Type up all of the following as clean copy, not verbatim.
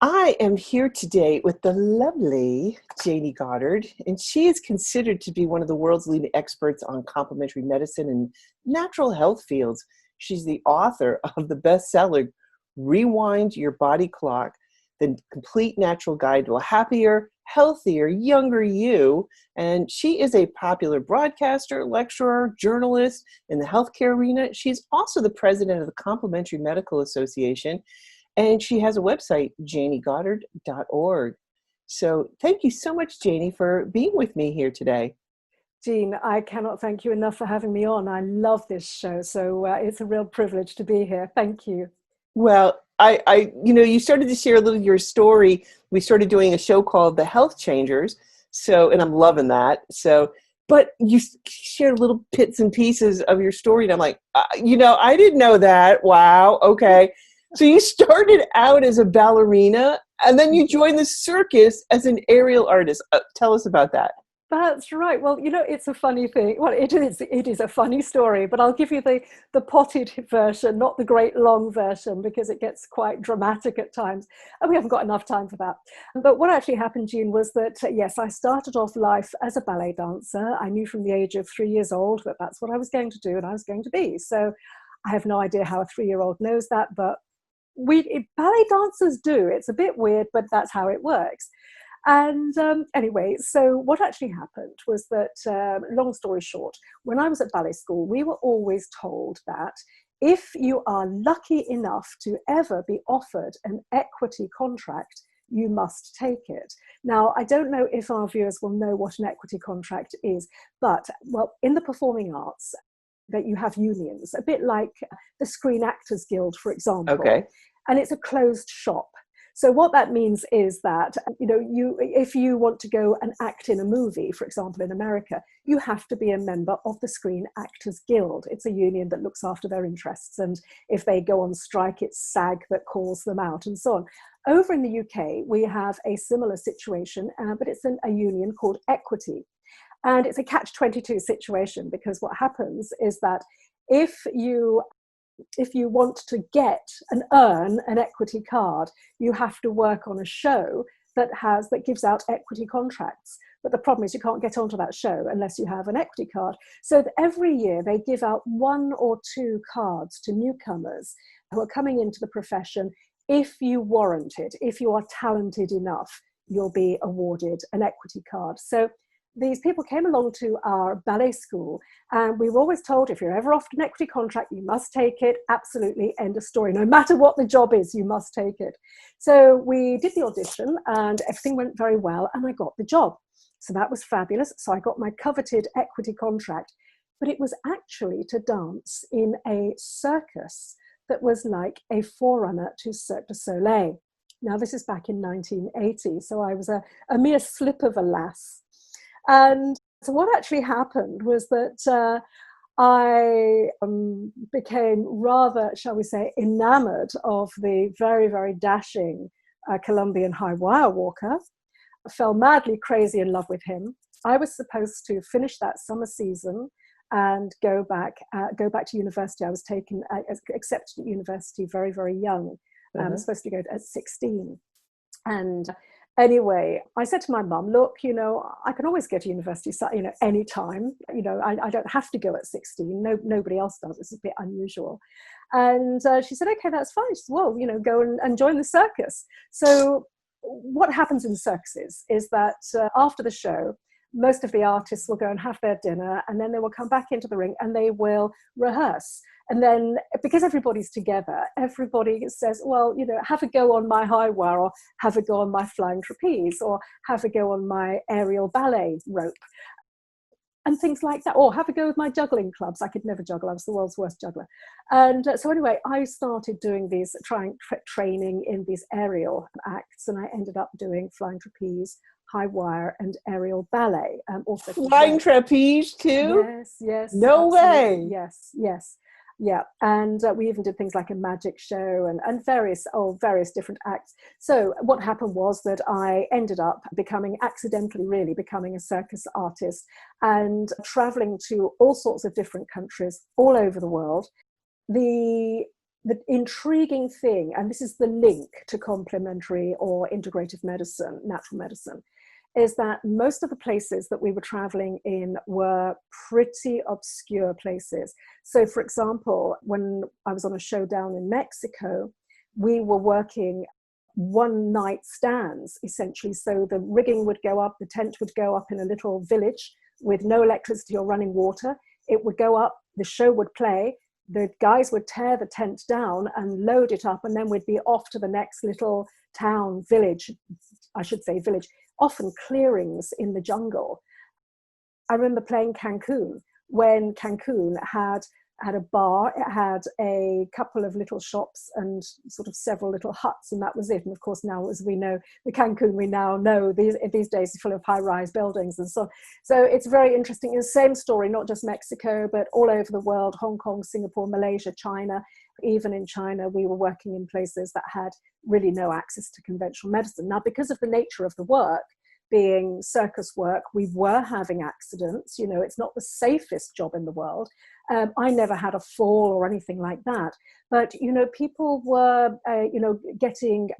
I am here today with the lovely Jayney Goddard, and she is considered to be one of the world's leading experts on complementary medicine and natural health fields. She's the author of the bestseller, Rewind Your Body Clock, the complete natural guide to a happier, healthier, younger you. And she is a popular broadcaster, lecturer, journalist in the healthcare arena. She's also the president of the Complementary Medical Association. And she has a website, jayneygoddard.org. So thank you so much, Jayney, for being with me here today. Jean, I cannot thank you enough for having me on. I love this show, so it's a real privilege to be here. Thank you. Well, you started to share a little of your story. We started doing a show called The Health Changers. So, and I'm loving that. So, but you shared little bits and pieces of your story. And I'm like, I didn't know that. Wow. Okay. So you started out as a ballerina, and then you joined the circus as an aerial artist. Tell us about that. That's right. Well, it's a funny thing. Well, it is a funny story, but I'll give you the potted version, not the great long version, because it gets quite dramatic at times, and we haven't got enough time for that. But what actually happened, Jean, was that, yes, I started off life as a ballet dancer. I knew from the age of 3 years old that that's what I was going to do and I was going to be. So I have no idea how a 3-year-old knows that, but ballet dancers do. It's a bit weird, but that's how it works. And anyway, so what actually happened was that, long story short, when I was at ballet school, we were always told that if you are lucky enough to ever be offered an equity contract, you must take it. Now, I don't know if our viewers will know what an equity contract is, but, well, in the performing arts, that you have unions, a bit like the Screen Actors Guild, for example. Okay. And it's a closed shop. So what that means is that, if you want to go and act in a movie, for example, in America, you have to be a member of the Screen Actors Guild. It's a union that looks after their interests. And if they go on strike, it's SAG that calls them out and so on. Over in the UK, we have a similar situation, but it's a union called Equity. And it's a catch-22 situation, because what happens is that if you want to get and earn an equity card, you have to work on a show that gives out equity contracts. But the problem is you can't get onto that show unless you have an equity card. So every year they give out 1 or 2 cards to newcomers who are coming into the profession. If you warrant it, if you are talented enough, you'll be awarded an equity card. So these people came along to our ballet school, and we were always told, if you're ever offered an equity contract, you must take it. Absolutely, end of story. No matter what the job is, you must take it. So we did the audition, and everything went very well, and I got the job. So that was fabulous. So I got my coveted equity contract, but it was actually to dance in a circus that was like a forerunner to Cirque du Soleil. Now, this is back in 1980, so I was a mere slip of a lass. And so what actually happened was that I became rather, shall we say, enamored of the very, very dashing Colombian high wire walker. I fell madly crazy in love with him. I was supposed to finish that summer season and go back to university. I was accepted at university very, very young. I was supposed to go at 16. And anyway, I said to my mum, look, I can always go to university, anytime. I don't have to go at 16. Nobody else does. It's a bit unusual. And she said, okay, that's fine. She said, well, go and join the circus. So what happens in circuses is that after the show, most of the artists will go and have their dinner, and then they will come back into the ring and they will rehearse. And then, because everybody's together, everybody says, well, have a go on my high wire, or have a go on my flying trapeze, or have a go on my aerial ballet rope, and things like that. Or have a go with my juggling clubs. I could never juggle. I was the world's worst juggler. And so anyway, I started doing these, training in these aerial acts, and I ended up doing flying trapeze, high wire, and aerial ballet. Also flying trapeze too? Yes. No absolutely. way. Yes. Yeah, and we even did things like a magic show and various different acts. So what happened was that I ended up accidentally becoming a circus artist, and traveling to all sorts of different countries all over the world. The the intriguing thing, and this is the link to complementary or integrative medicine, natural medicine, is that most of the places that we were traveling in were pretty obscure places. So, for example, when I was on a show down in Mexico, we were working one night stands, essentially. So the rigging would go up, the tent would go up in a little village with no electricity or running water. It would go up, the show would play, the guys would tear the tent down and load it up, and then we'd be off to the next little town, village, I should say village, often clearings in the jungle. I remember playing Cancun, when Cancun had a bar, it had a couple of little shops and sort of several little huts, and that was it. And of course, now, as we know, the Cancun we now know these days is full of high-rise buildings and so on. So it's very interesting. It's the same story, not just Mexico, but all over the world, Hong Kong, Singapore, Malaysia, China. Even in China, we were working in places that had really no access to conventional medicine. Now, because of the nature of the work, being circus work, we were having accidents. You know, it's not the safest job in the world. I never had a fall or anything like that. But, you know, people were, getting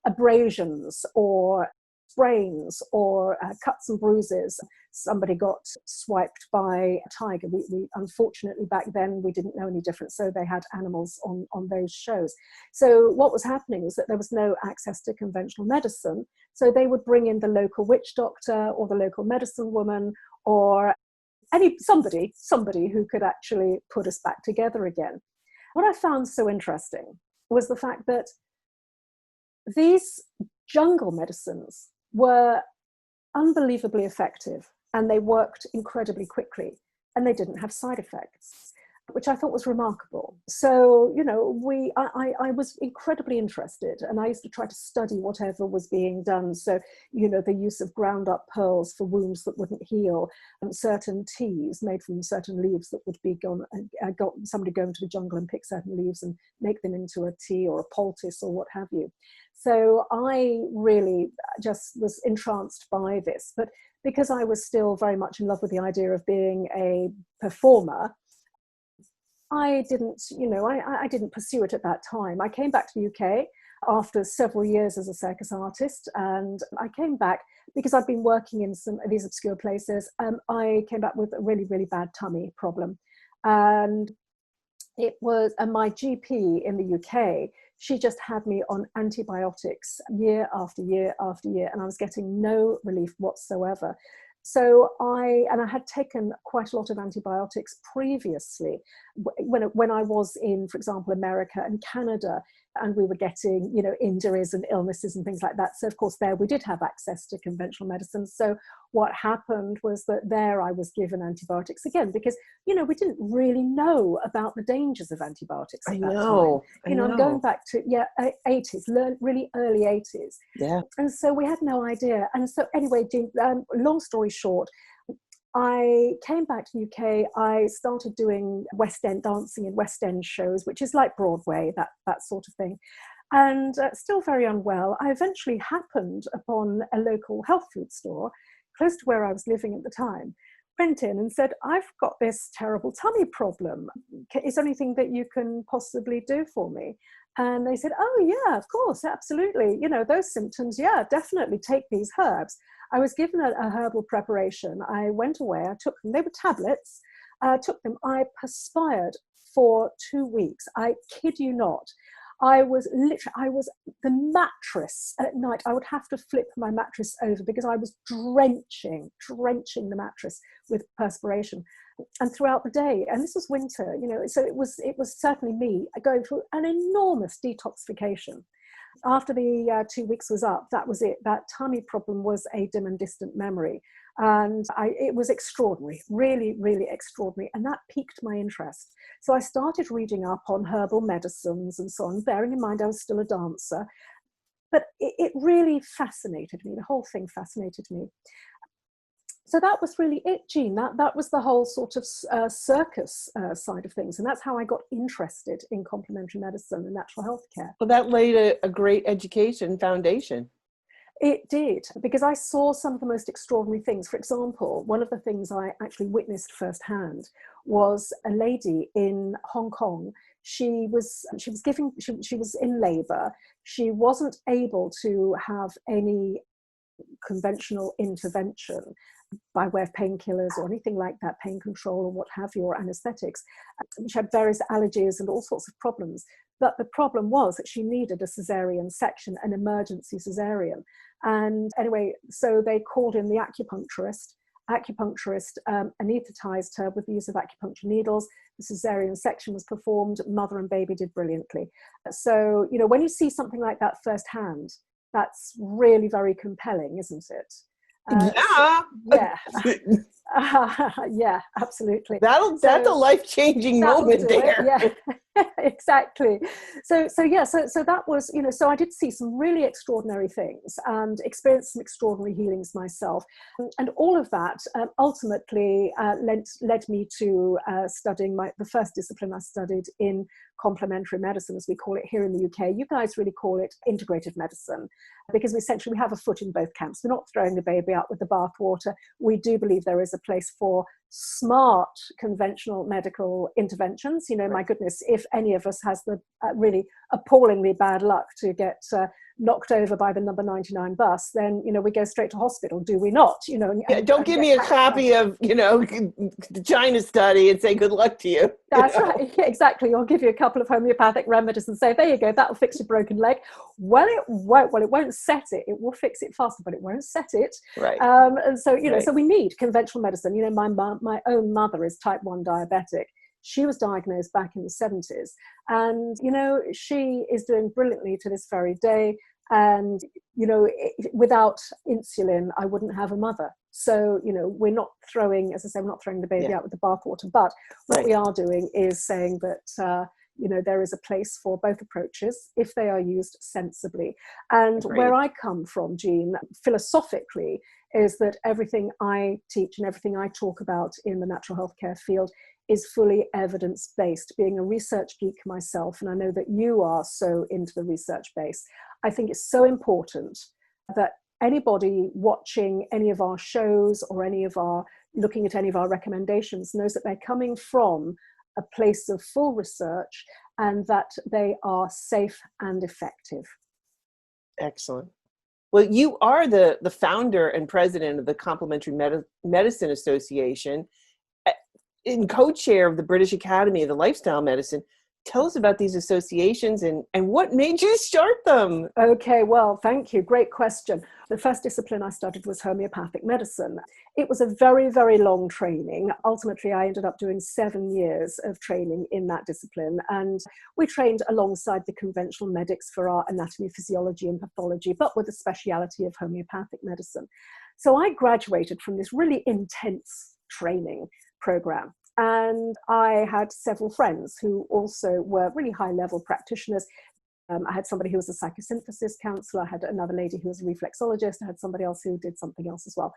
abrasions or sprains or cuts and bruises. Somebody got swiped by a tiger. We unfortunately, back then, we didn't know any different. So they had animals on those shows. So what was happening was that there was no access to conventional medicine. So they would bring in the local witch doctor or the local medicine woman or somebody who could actually put us back together again. What I found so interesting was the fact that these jungle medicines were unbelievably effective, and they worked incredibly quickly, and they didn't have side effects, which I thought was remarkable. So, you know, I was incredibly interested, and I used to try to study whatever was being done. So, you know, the use of ground up pearls for wounds that wouldn't heal, and certain teas made from certain leaves that would be somebody go into the jungle and pick certain leaves and make them into a tea or a poultice or what have you. So I really just was entranced by this. But because I was still very much in love with the idea of being a performer, I didn't pursue it at that time. I came back to the UK after several years as a circus artist, and I came back because I'd been working in some of these obscure places. I came back with a really, really bad tummy problem. And my GP in the UK, she just had me on antibiotics year after year after year, and I was getting no relief whatsoever. So I had taken quite a lot of antibiotics previously when I was in, for example, America and Canada, and we were getting, you know, injuries and illnesses and things like that. So of course there we did have access to conventional medicine. So what happened was that there I was given antibiotics again, because, you know, we didn't really know about the dangers of antibiotics at that time. You know, I'm going back to 80s, really early 80s. Yeah. And so we had no idea. And so anyway, long story short, I came back to the UK. I started doing West End dancing in West End shows, which is like Broadway, that sort of thing. And still very unwell, I eventually happened upon a local health food store close to where I was living at the time. Went in and said, I've got this terrible tummy problem. Is there anything that you can possibly do for me? And they said, oh yeah, of course, absolutely. You know, those symptoms, yeah, definitely take these herbs. I was given a herbal preparation. I went away, I took them, they were tablets, took them, I perspired for 2 weeks. I kid you not. I was the mattress at night. I would have to flip my mattress over because I was drenching the mattress with perspiration. And throughout the day, and this was winter, you know, so it was certainly me going through an enormous detoxification. After the 2 weeks was up, that was it. That tummy problem was a dim and distant memory. And it was extraordinary, really, really extraordinary. And that piqued my interest. So I started reading up on herbal medicines and so on, bearing in mind I was still a dancer. But it really fascinated me. The whole thing fascinated me. So that was really it, Jean. That was the whole sort of circus side of things. And that's how I got interested in complementary medicine and natural health care. Well, that laid a great education foundation. It did, because I saw some of the most extraordinary things. For example, one of the things I actually witnessed firsthand was a lady in Hong Kong. She was in labor. She wasn't able to have any conventional intervention by way of painkillers or anything like that, pain control or what have you, or anesthetics. She had various allergies and all sorts of problems. But the problem was that she needed a cesarean section, an emergency cesarean. And anyway, so they called in the acupuncturist. Acupuncturist anesthetized her with the use of acupuncture needles. The cesarean section was performed. Mother and baby did brilliantly. So, you know, when you see something like that firsthand, that's really very compelling, isn't it? Yeah. Yeah. Yeah, absolutely. That's a life-changing moment there. Yeah, exactly. So that was, you know, so I did see some really extraordinary things and experienced some extraordinary healings myself. And all of that ultimately led me to studying the first discipline I studied in complementary medicine, as we call it here in the UK. You guys really call it integrative medicine, because we have a foot in both camps. We're not throwing the baby out with the bathwater. We do believe there is a place for smart conventional medical interventions. You know, my goodness, if any of us has the really appallingly bad luck to get knocked over by the number 99 bus, then, you know, we go straight to hospital, do we not? You know, don't give me a copy of, you know, the China study and say good luck to you. That's right. Yeah, exactly. I'll give you a couple of homeopathic remedies and say, there you go, that'll fix your broken leg. Well, it won't. Well, it won't set it. It will fix it faster, but it won't set it. Right. And so, you know, Right. So we need conventional medicine. You know, my own mother is type 1 diabetic. She was diagnosed back in the 70s. And, you know, she is doing brilliantly to this very day. And, you know, without insulin, I wouldn't have a mother. So, you know, we're not throwing, as I say, we're not throwing the baby out with the bathwater. But what we are doing is saying that, you know, there is a place for both approaches if they are used sensibly. And where I come from, Jean, philosophically, is that everything I teach and everything I talk about in the natural healthcare field is fully evidence-based. Being a research geek myself, and I know that you are so into the research base, I think it's so important that anybody watching any of our shows or looking at any of our recommendations knows that they're coming from a place of full research and that they are safe and effective. Excellent. Well, you are the founder and president of the Complementary Medicine Association and co-chair of the British Academy of the Lifestyle Medicine. Tell us about these associations and what made you start them? Okay, well, thank you. Great question. The first discipline I studied was homeopathic medicine. It was a very, very long training. Ultimately, I ended up doing 7 years of training in that discipline. And we trained alongside the conventional medics for our anatomy, physiology, and pathology, but with the speciality of homeopathic medicine. So I graduated from this really intense training program. And I had several friends who also were really high-level practitioners. I had somebody who was a psychosynthesis counselor. I had another lady who was a reflexologist. I had somebody else who did something else as well.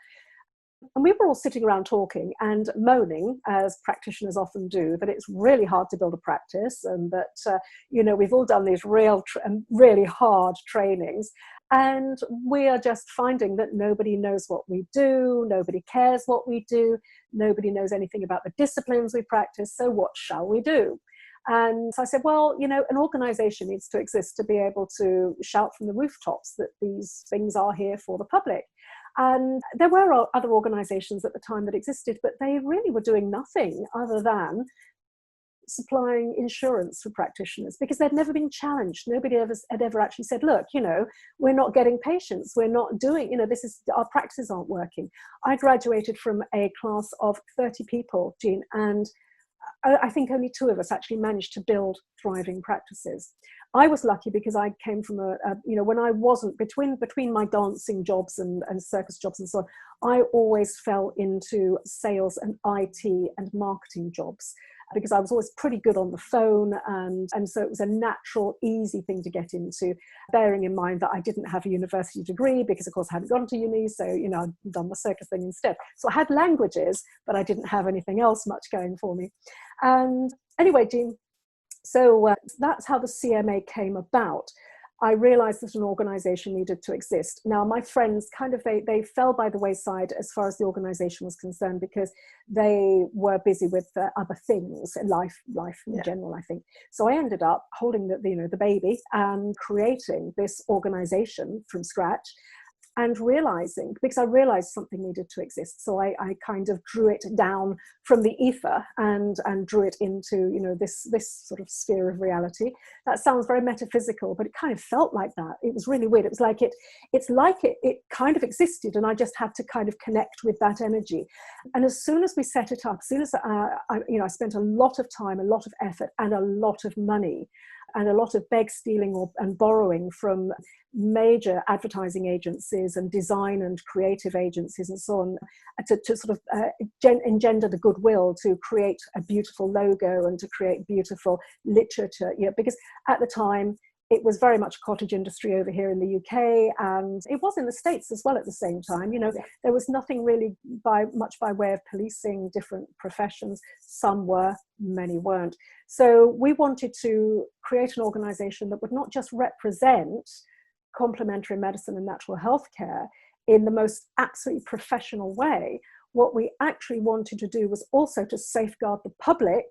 And we were all sitting around talking and moaning, as practitioners often do, that it's really hard to build a practice and that, you know, we've all done these really hard trainings. And we are just finding that nobody knows what we do, nobody cares what we do, nobody knows anything about the disciplines we practice, so what shall we do? And so I said, well, you know, an organization needs to exist to be able to shout from the rooftops that these things are here for the public. And there were other organizations at the time that existed, but they really were doing nothing other than supplying insurance for practitioners because they'd never been challenged. Nobody had ever actually said, look, you know, we're not getting patients. We're not doing, you know, our practices aren't working. I graduated from a class of 30 people, Jean, and I think only 2 of us actually managed to build thriving practices. I was lucky because I came from you know, when I wasn't between my dancing jobs and circus jobs and so on, I always fell into sales and IT and marketing jobs because I was always pretty good on the phone. And so it was a natural, easy thing to get into, bearing in mind that I didn't have a university degree because, of course, I hadn't gone to uni. So, you know, I'd done the circus thing instead. So I had languages, but I didn't have anything else much going for me. And anyway, Jean, so that's how the CMA came about. I realized that an organization needed to exist. Now, my friends they fell by the wayside as far as the organization was concerned, because they were busy with other things, life in general, I think. So I ended up holding the baby and creating this organization from scratch, and realizing, because I realized something needed to exist. So I kind of drew it down from the ether and drew it into, this sort of sphere of reality. That sounds very metaphysical, but it kind of felt like that. It was really weird. It was like it kind of existed, and I just had to kind of connect with that energy. And as soon as we set it up, as soon as I spent a lot of time, a lot of effort, and a lot of money, and a lot of beg, stealing, and borrowing from major advertising agencies and design and creative agencies and so on, to sort of engender the goodwill to create a beautiful logo and to create beautiful literature. Because at the time, it was very much cottage industry over here in the UK, and it was in the States as well at the same time. There was nothing really much by way of policing different professions. Some were, many weren't. So we wanted to create an organization that would not just represent complementary medicine and natural health care in the most absolutely professional way. What we actually wanted to do was also to safeguard the public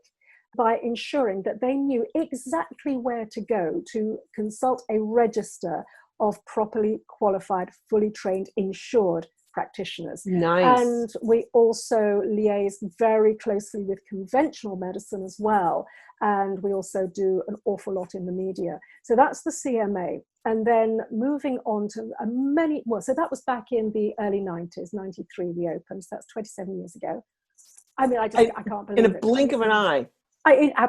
by ensuring that they knew exactly where to go to consult a register of properly qualified, fully trained, insured practitioners. Nice. And we also liaise very closely with conventional medicine as well. And we also do an awful lot in the media. So that's the CMA. And then moving on to so that was back in the early 90s, 93 we opened. So that's 27 years ago. I mean, I can't believe it. In a blink of an eye.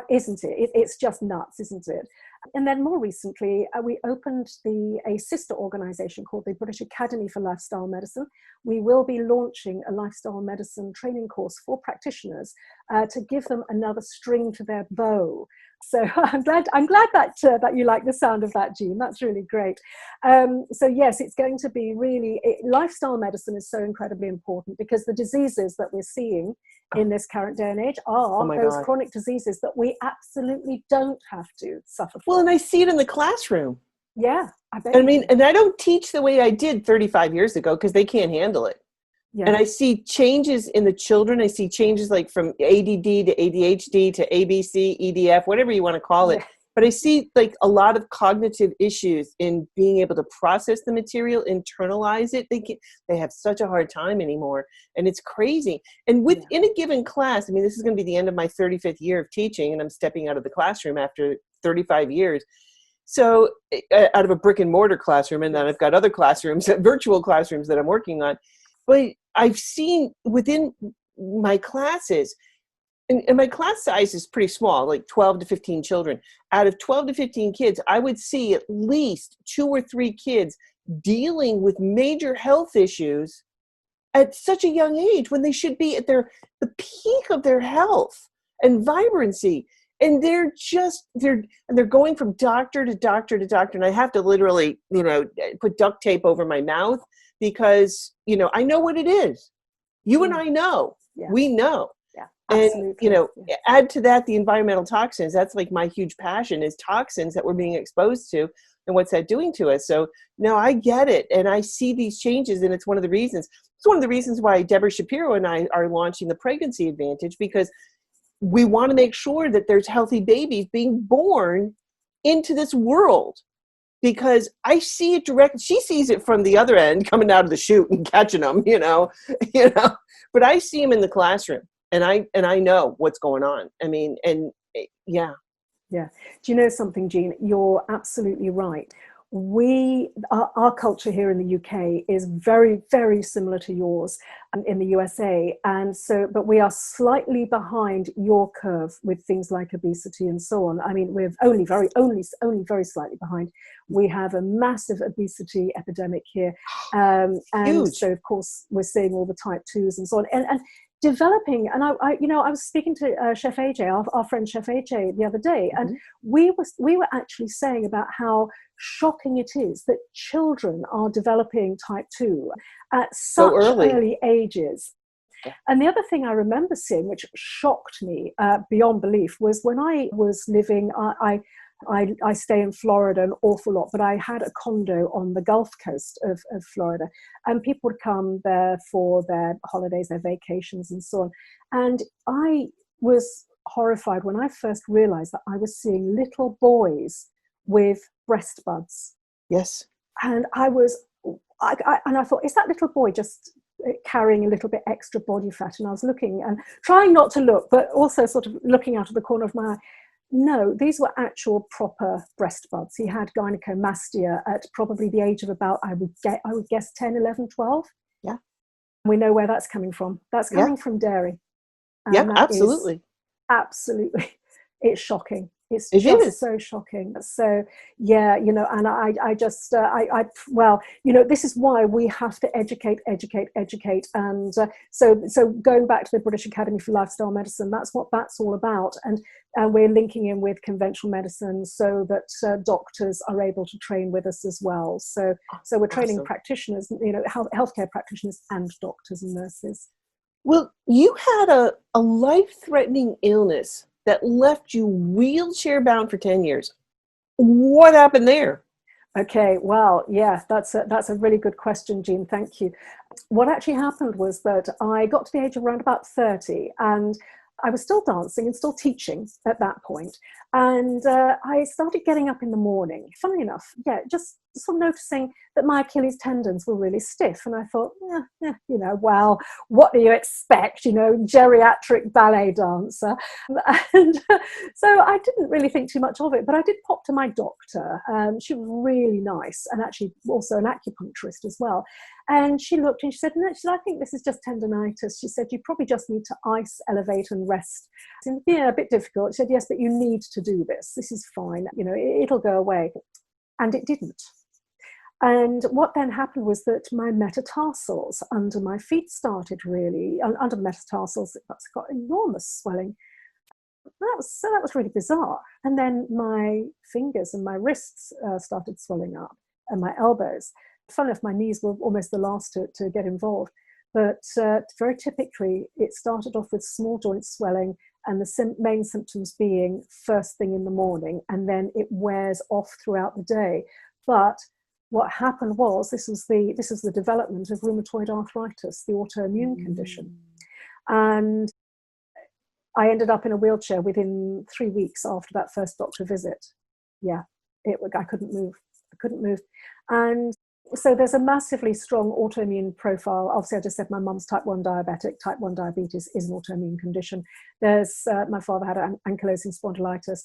Isn't it? It's just nuts, isn't it? And then more recently, we opened a sister organization called the British Academy for Lifestyle Medicine. We will be launching a lifestyle medicine training course for practitioners to give them another string to their bow. So I'm glad that you like the sound of that, Jean. That's really great. So yes, it's going to be lifestyle medicine is so incredibly important, because the diseases that we're seeing in this current day and age are those chronic diseases that we absolutely don't have to suffer from. Well, and I see it in the classroom. Yeah, I bet. And I don't teach the way I did 35 years ago because they can't handle it. Yeah. And I see changes in the children. I see changes like from ADD to ADHD to ABC, EDF, whatever you want to call it. Yeah. But I see like a lot of cognitive issues in being able to process the material, internalize it. They have such a hard time anymore. And it's crazy. And within a given class, I mean, this is going to be the end of my 35th year of teaching, and I'm stepping out of the classroom after 35 years. So out of a brick and mortar classroom, and then I've got other classrooms, virtual classrooms that I'm working on. But I've seen within my classes, and my class size is pretty small, like 12 to 15 children. Out of 12 to 15 kids, I would see at least 2 or 3 kids dealing with major health issues at such a young age, when they should be at the peak of their health and vibrancy. And they're going from doctor to doctor to doctor. And I have to literally, put duct tape over my mouth, because, I know what it is. You and I know, we know. Yeah, absolutely. And, add to that the environmental toxins. That's like my huge passion, is toxins that we're being exposed to and what's that doing to us. So no, I get it. And I see these changes, and it's one of the reasons why Deborah Shapiro and I are launching the Pregnancy Advantage, because we want to make sure that there's healthy babies being born into this world. Because I see it directly. She sees it from the other end, coming out of the chute and catching them, But I see them in the classroom, and I know what's going on. I mean, and yeah. Yeah. Do you know something, Jean? You're absolutely right. Our culture here in the UK is very, very similar to yours in the USA. And so, but we are slightly behind your curve with things like obesity and so on. I mean, we're only very slightly behind. We have a massive obesity epidemic here. And Huge. So of course we're seeing all the type 2s and so on. And developing, and I was speaking to Chef AJ, our friend Chef AJ, the other day, and we were actually saying about how shocking it is that children are developing type 2 at such early ages. Yeah. And the other thing I remember seeing, which shocked me beyond belief, was when I was living, I stay in Florida an awful lot, but I had a condo on the Gulf Coast of Florida, and people would come there for their holidays, their vacations, and so on. And I was horrified when I first realized that I was seeing little boys with breast buds. Yes. And I thought, is that little boy just carrying a little bit extra body fat? And I was looking and trying not to look, but also sort of looking out of the corner of my eye. No, these were actual proper breast buds. He had gynecomastia at probably the age of about, I would guess 10, 11, 12. Yeah. We know where that's coming from. That's coming from dairy. And yeah, absolutely. Absolutely. It's shocking. It's It just is. so shocking. So, yeah, and well, this is why we have to educate. And so going back to the British Academy for Lifestyle Medicine, that's what that's all about. And we're linking in with conventional medicine so that doctors are able to train with us as well. So we're training practitioners, healthcare practitioners and doctors and nurses. Well, you had a life-threatening illness that left you wheelchair bound for 10 years. What happened there? Okay, well, yeah, that's a really good question, Jean. Thank you. What actually happened was that I got to the age of around about 30, and I was still dancing and still teaching at that point. And I started getting up in the morning, funnily enough, just sort of noticing that my Achilles tendons were really stiff. And I thought, well, what do you expect, geriatric ballet dancer? And so I didn't really think too much of it, but I did pop to my doctor. She was really nice, and actually also an acupuncturist as well. And she looked and she said, no, I think this is just tendonitis. She said, you probably just need to ice, elevate and rest. I said, yeah, a bit difficult. She said, yes, but you need to do this. This is fine. It'll go away. And it didn't. And what then happened was that my metatarsals under my feet started really, under the metatarsals, that's got enormous swelling. That was really bizarre. And then my fingers and my wrists started swelling up, and my elbows. Funny enough, my knees were almost the last to get involved. But very typically, it started off with small joint swelling, and the main symptoms being first thing in the morning, and then it wears off throughout the day. But what happened was, this is the development of rheumatoid arthritis, the autoimmune condition. And I ended up in a wheelchair within 3 weeks after that first doctor visit. Yeah, I couldn't move. And so there's a massively strong autoimmune profile. Obviously, I just said my mum's type 1 diabetic. Type 1 diabetes is an autoimmune condition. There's my father had ankylosing spondylitis.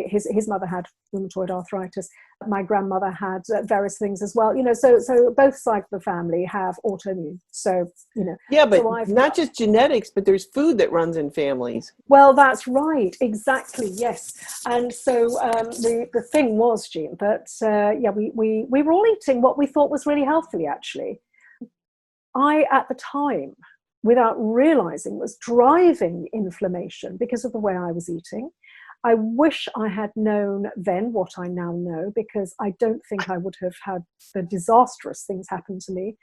His mother had rheumatoid arthritis. My grandmother had various things as well. So both sides of the family have autoimmune. So Yeah, but so not just genetics, but there's food that runs in families. Well, that's right. Exactly. Yes. And so the thing was, Jean, that we were all eating what we thought was really healthy. Actually, I at the time, without realizing, was driving inflammation because of the way I was eating. I wish I had known then what I now know, because I don't think I would have had the disastrous things happen to me,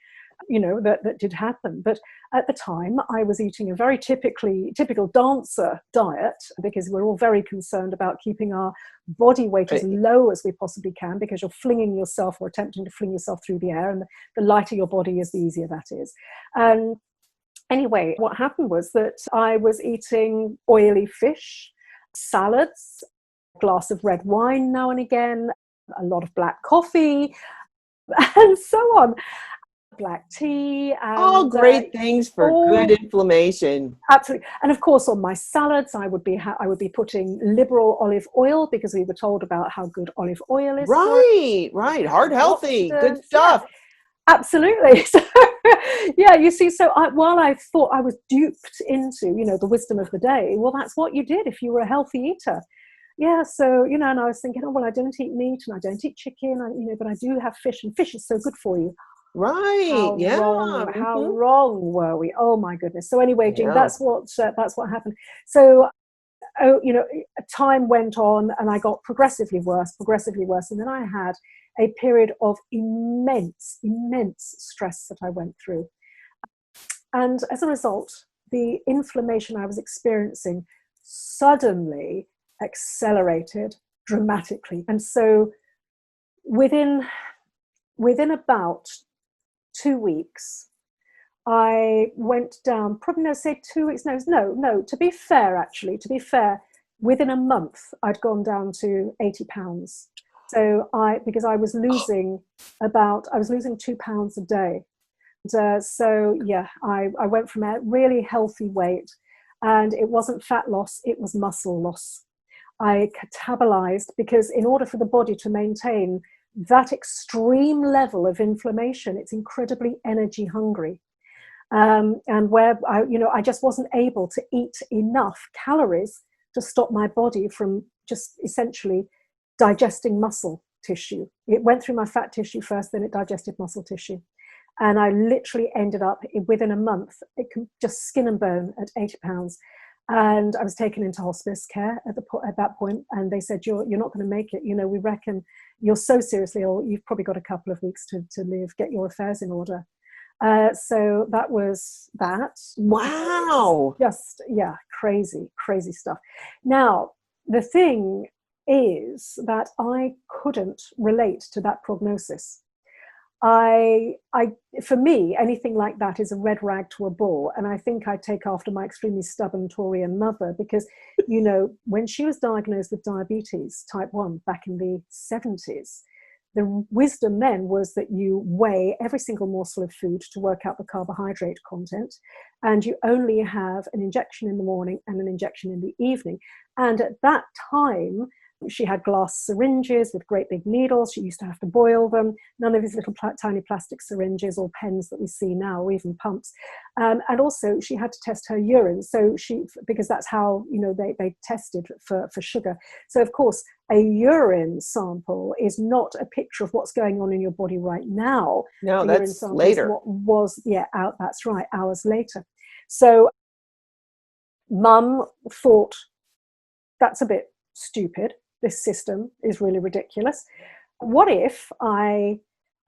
that did happen. But at the time, I was eating a very typical dancer diet, because we're all very concerned about keeping our body weight as low as we possibly can, because you're flinging yourself or attempting to fling yourself through the air, and the lighter your body is, the easier that is. And anyway, what happened was that I was eating oily fish, salads, a glass of red wine now and again, a lot of black coffee, and so on. Black tea. And, all great things for good inflammation. Absolutely. And of course, on my salads, I would be putting liberal olive oil, because we were told about how good olive oil is. Right. Heart healthy, good stuff. Yeah, absolutely. So, yeah, you see, so while I thought I was duped into, the wisdom of the day, well, that's what you did if you were a healthy eater. Yeah, so, and I was thinking, oh, well, I don't eat meat and I don't eat chicken, but I do have fish, and fish is so good for you. Right. How wrong were we? Oh my goodness. So anyway, Jean, that's what happened. So, time went on, and I got progressively worse, and then I had a period of immense stress that I went through, and as a result, the inflammation I was experiencing suddenly accelerated dramatically. And so within about 2 weeks, I went down, probably, no, say 2 weeks, no, to be fair, within a month, I'd gone down to 80 pounds. So because I was losing 2 pounds a day. And, so yeah, I went from a really healthy weight, and it wasn't fat loss, it was muscle loss. I catabolized, because in order for the body to maintain that extreme level of inflammation, it's incredibly energy hungry. And where I just wasn't able to eat enough calories to stop my body from just essentially digesting muscle tissue. It went through my fat tissue first, then it digested muscle tissue. And I literally ended up within a month, just skin and bone at 80 pounds. And I was taken into hospice care at that point, and they said, you're not going to make it. We reckon you're so seriously ill, you've probably got a couple of weeks to live, get your affairs in order. So that was that. Wow. Just, yeah, crazy stuff. Now, the thing is that I couldn't relate to that prognosis. For me, anything like that is a red rag to a bull. And I think I take after my extremely stubborn Taurian mother, because, when she was diagnosed with diabetes type 1 back in the 70s, the wisdom then was that you weigh every single morsel of food to work out the carbohydrate content, and you only have an injection in the morning and an injection in the evening. And at that time, she had glass syringes with great big needles. She used to have to boil them. None of these little tiny plastic syringes or pens that we see now, or even pumps. And also she had to test her urine. So because that's how, they tested for sugar. So of course, a urine sample is not a picture of what's going on in your body right now. No, the that's later. what was, that's right, hours later. So Mum thought, that's a bit stupid. This system is really ridiculous. What if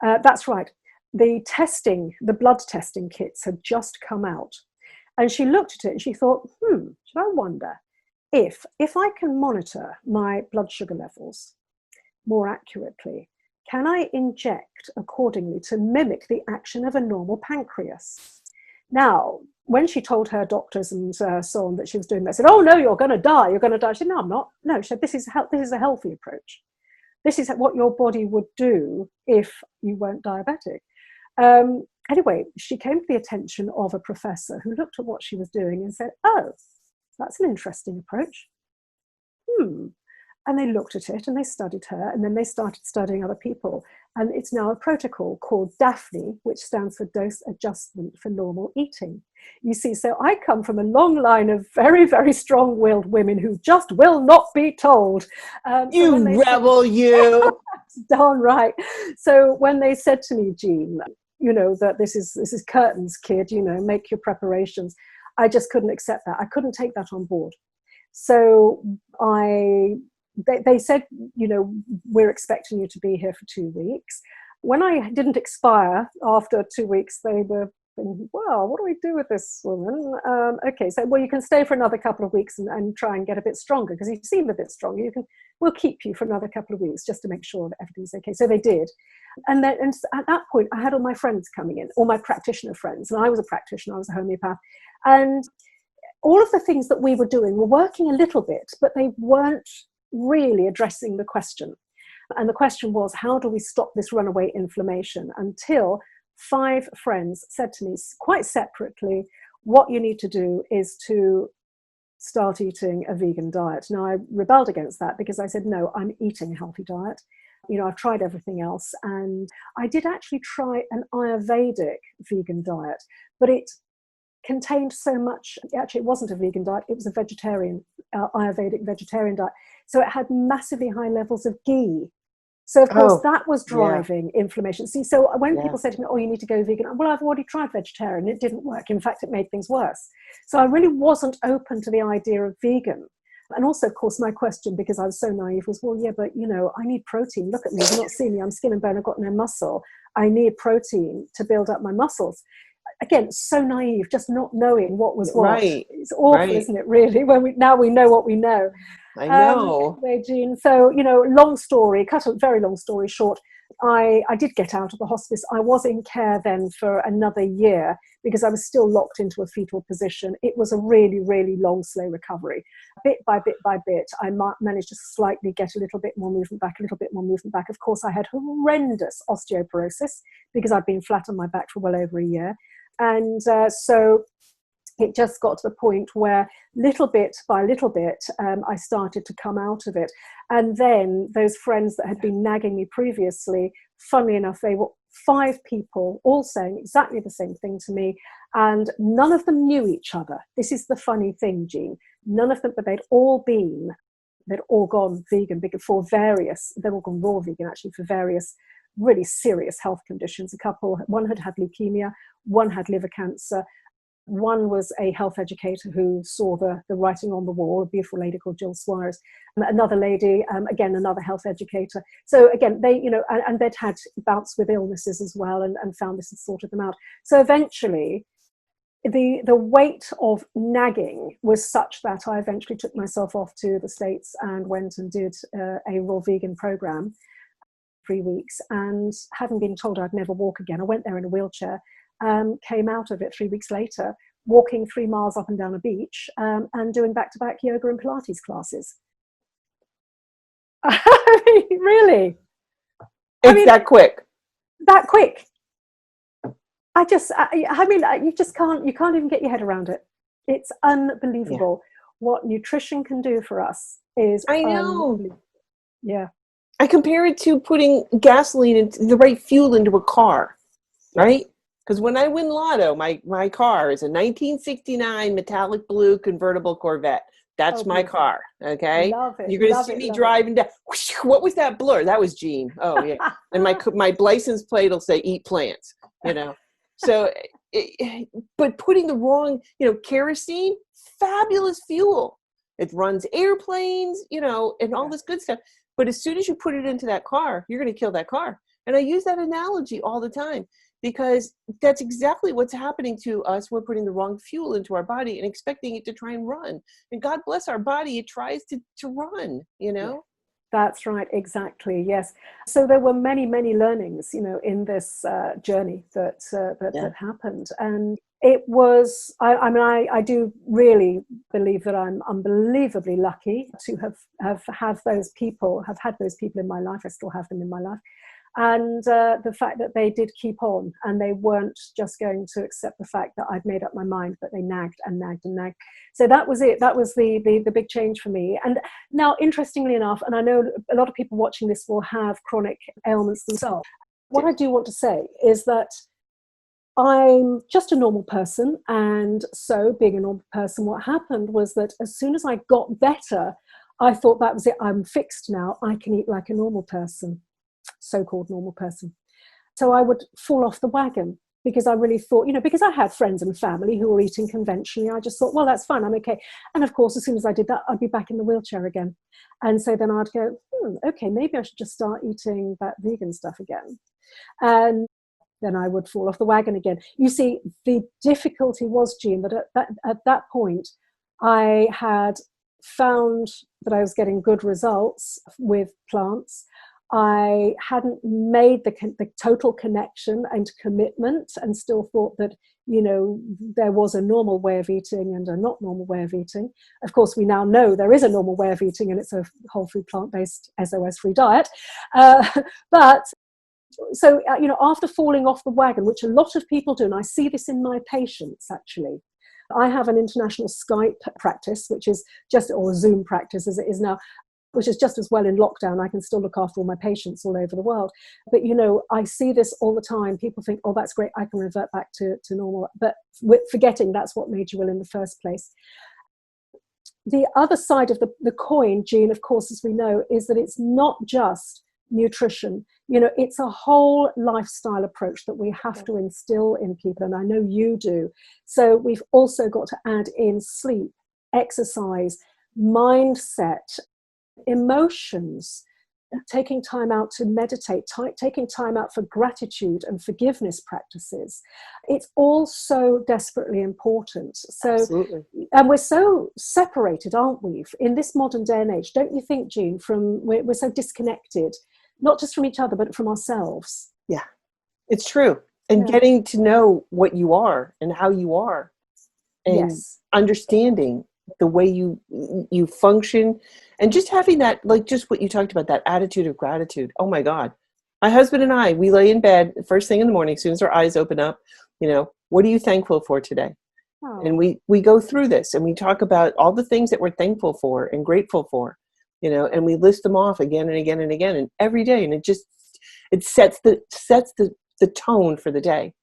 that's right, the blood testing kits had just come out. And she looked at it and she thought, should I wonder if I can monitor my blood sugar levels more accurately, can I inject accordingly to mimic the action of a normal pancreas? Now, when she told her doctors and so on that she was doing that, said, "Oh no, you're going to die. You're going to die." She said, "No, I'm not. No," she said, "This is a healthy approach. This is what your body would do if you weren't diabetic." Anyway, she came to the attention of a professor who looked at what she was doing and said, "Oh, that's an interesting approach. And they looked at it and they studied her, and then they started studying other people. And it's now a protocol called DAFNE, which stands for Dose Adjustment for Normal Eating. You see, so I come from a long line of very, very strong-willed women who just will not be told. You rebel, you. Darn right. So when they said to me, "Jean, that this is curtains, kid, make your preparations," I just couldn't accept that. I couldn't take that on board. So they said, "We're expecting you to be here for 2 weeks." When I didn't expire after 2 weeks, they were thinking, "Well, what do we do with this woman?" Okay, so, "Well, you can stay for another couple of weeks and try and get a bit stronger, because you seem a bit stronger. We'll keep you for another couple of weeks just to make sure that everything's okay." So they did. And at that point, I had all my friends coming in, all my practitioner friends. And I was a practitioner, I was a homeopath. And all of the things that we were doing were working a little bit, but they weren't really addressing the question. And the question was, how do we stop this runaway inflammation? Until 5 friends said to me quite separately, what you need to do is to start eating a vegan diet. Now, I rebelled against that because I said, no, I'm eating a healthy diet. I've tried everything else. And I did actually try an Ayurvedic vegan diet, but it contained so much. Actually, it wasn't a vegan diet, it was a vegetarian, Ayurvedic vegetarian diet. So it had massively high levels of ghee. So of course that was driving inflammation. See, so when people say to me, "Oh, you need to go vegan," well, I've already tried vegetarian, it didn't work. In fact, it made things worse. So I really wasn't open to the idea of vegan. And also, of course, my question, because I was so naive, was, "Well, yeah, but I need protein. Look at me, you've not seen me, I'm skin and bone, I've got no muscle. I need protein to build up my muscles." Again, so naive, just not knowing what was what. Right. It's awful, isn't it, really, when we know what we know. I know. Anyway, Jean, so, long story, cut a very long story short, I did get out of the hospice. I was in care then for another year because I was still locked into a fetal position. It was a really, really long, slow recovery. Bit by bit by bit, I managed to slightly get a little bit more movement back, a little bit more movement back. Of course, I had horrendous osteoporosis because I'd been flat on my back for well over a year. And so it just got to the point where little bit by little bit, I started to come out of it. And then those friends that had been nagging me previously, funnily enough, they were 5 people all saying exactly the same thing to me. And none of them knew each other. This is the funny thing, Jean. None of them, but they'd all gone vegan for various, they'd all gone raw vegan actually for various really serious health conditions. One had had leukemia, one had liver cancer. One was a health educator who saw the writing on the wall, a beautiful lady called Jill Swires. Another lady, again, another health educator. So again, they, and they'd had bouts with illnesses as well and found this and sorted them out. So eventually, the weight of nagging was such that I eventually took myself off to the States and went and did a raw vegan program, 3 weeks. And having been told I'd never walk again, I went there in a wheelchair. Came out of it 3 weeks later, walking 3 miles up and down a beach and doing back-to-back yoga and Pilates classes. Really? It's that quick. That quick. You can't even get your head around it. It's unbelievable. What nutrition can do for us is I know. Yeah. I compare it to putting gasoline into the right fuel into a car, right? Because when I win lotto, my car is a 1969 metallic blue convertible Corvette. That's my car, okay? Love it. You're going to see me driving down. What was that blur? That was Jean. Oh, yeah. And my license plate will say eat plants, So, but putting the wrong, kerosene, fabulous fuel. It runs airplanes, and all this good stuff. But as soon as you put it into that car, you're going to kill that car. And I use that analogy all the time. Because that's exactly what's happening to us. We're putting the wrong fuel into our body and expecting it to try and run. And God bless our body, it tries to run, Yeah, that's right, exactly, yes. So there were many, many learnings, in this journey that happened. And it was, I do really believe that I'm unbelievably lucky to have had those people in my life. I still have them in my life. And the fact that they did keep on and they weren't just going to accept the fact that I'd made up my mind, but they nagged and nagged and nagged. So that was it. That was the big change for me. And now, interestingly enough, and I know a lot of people watching this will have chronic ailments themselves, what I do want to say is that I'm just a normal person. And so being a normal person, what happened was that as soon as I got better, I thought that was it. I'm fixed now. I can eat like a normal person. So-called normal person. So I would fall off the wagon because I really thought, because I had friends and family who were eating conventionally, I just thought, well, that's fine, I'm okay. And of course, as soon as I did that, I'd be back in the wheelchair again. And so then I'd go, okay, maybe I should just start eating that vegan stuff again. And then I would fall off the wagon again. You see, the difficulty was, Jean, that at that point, I had found that I was getting good results with plants. I hadn't made the total connection and commitment and still thought that, there was a normal way of eating and a not normal way of eating. Of course, we now know there is a normal way of eating and it's a whole food plant-based SOS-free diet. But so, after falling off the wagon, which a lot of people do, and I see this in my patients actually, I have an international Skype practice, which is or Zoom practice as it is now, which is just as well in lockdown. I can still look after all my patients all over the world. But, I see this all the time. People think, oh, that's great, I can revert back to normal. But forgetting that's what made you ill in the first place. The other side of the coin, Jean, of course, as we know, is that it's not just nutrition. It's a whole lifestyle approach that we have to instill in people. And I know you do. So we've also got to add in sleep, exercise, mindset, emotions, taking time out to meditate, taking time out for gratitude and forgiveness practices. It's all so desperately important. So, Absolutely. and we're so separated, aren't we, in this modern day and age? Don't you think, Jean? We're so disconnected, not just from each other, but from ourselves. Yeah, it's true. And getting to know what you are and how you are, and understanding the way you function, and just having that, like just what you talked about, that attitude of gratitude. Oh my God. My husband and I, we lay in bed first thing in the morning, as soon as our eyes open up, what are you thankful for today? Oh. And we go through this and we talk about all the things that we're thankful for and grateful for, and we list them off again and again and again and every day. And it sets the tone for the day.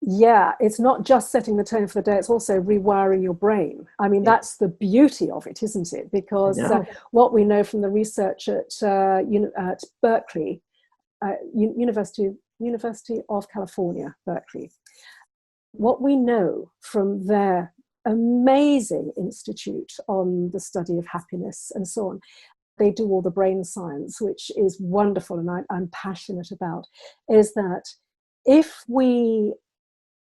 Yeah, it's not just setting the tone for the day, it's also rewiring your brain. I mean, that's the beauty of it, isn't it? Because what we know from the research at Berkeley, University of California, Berkeley, what we know from their amazing institute on the study of happiness and so on, they do all the brain science, which is wonderful and I'm passionate about, is that if we